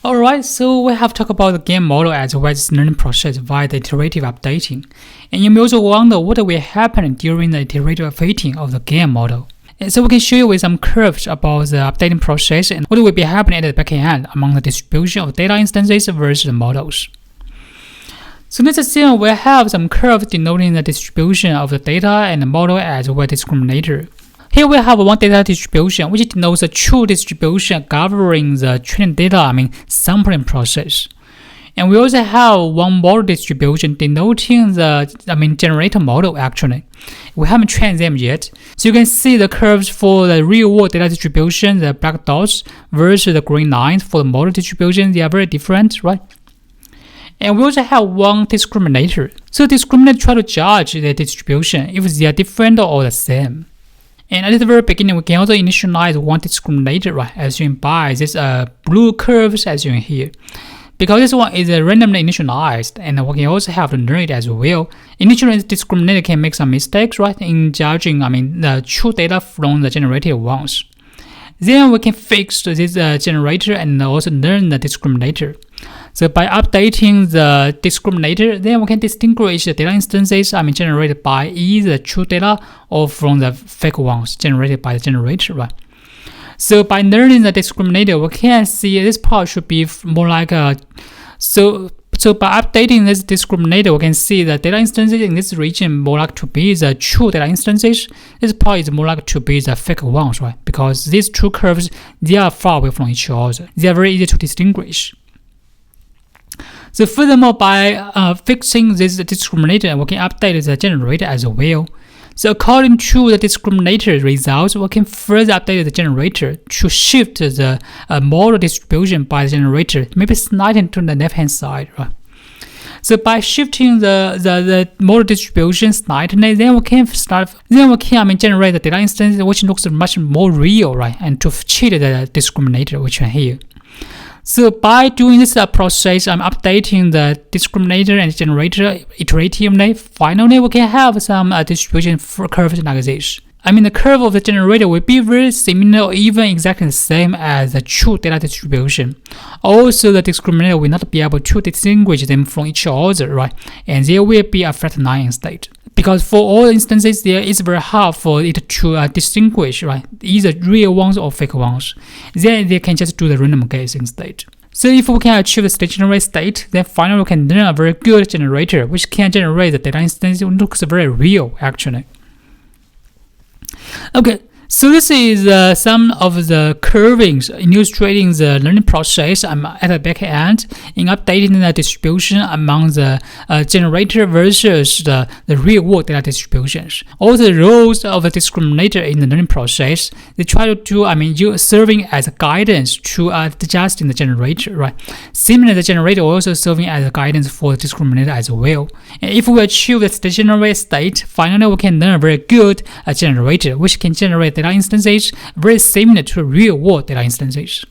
Alright, so we have talked about the game model as well as learning process via the iterative updating. And you may also wonder what will happen during the iterative updating of the game model. And so we can show you with some curves about the updating process and what will be happening at the backend among the distribution of data instances versus the models. So let's assume we have some curves denoting the distribution of the data and the model as well as discriminator. Here we have one data distribution which denotes the true distribution governing the training data, sampling process. And we also have one model distribution denoting the generator model actually. We haven't trained them yet. So you can see the curves for the real world data distribution, the black dots versus the green lines for the model distribution, they are very different, right? And we also have one discriminator. So discriminator try to judge the distribution if they are different or the same. And at the very beginning, we can also initialize one discriminator, right, as shown by this blue curves as shown here. Because this one is randomly initialized, and we can also have to learn it as well. Initial discriminator can make some mistakes, right, in judging, the true data from the generated ones. Then we can fix this generator and also learn the discriminator. So by updating the discriminator, then we can distinguish the data instances generated by either true data or from the fake ones generated by the generator, right? So by learning the discriminator, we can see this part should be more like so by updating this discriminator, we can see the data instances in this region more like to be the true data instances. This part is more like to be the fake ones, right? Because these two curves, they are far away from each other. They are very easy to distinguish. So furthermore, by fixing this discriminator, we can update the generator as well. So according to the discriminator results, we can further update the generator to shift the model distribution by the generator, maybe slightly to the left-hand side, right? So by shifting the model distribution slightly, then we can generate the data instance which looks much more real, right? And to cheat the discriminator, which are here. So by doing this process, I'm updating the discriminator and generator iteratively. Finally, we can have some distribution curves like this. The curve of the generator will be very similar or even exactly the same as the true data distribution. Also, the discriminator will not be able to distinguish them from each other, right? And there will be a flat line instead. Because for all instances, there is very hard for it to distinguish, right? Either real ones or fake ones. Then they can just do the random guess instead. So if we can achieve the stationary state, then finally we can learn a very good generator which can generate the data instance. It looks very real actually. Okay, so this is some of the curvings illustrating the learning process at the back end in updating the distribution among the generator versus the real world data distributions. All the roles of the discriminator in the learning process, they try to do, serving as a guidance to adjusting the generator, right? Similarly, the generator also serving as a guidance for the discriminator as well. And if we achieve the stationary state, finally we can learn a very good generator which can generate data instances very similar to real world data instances.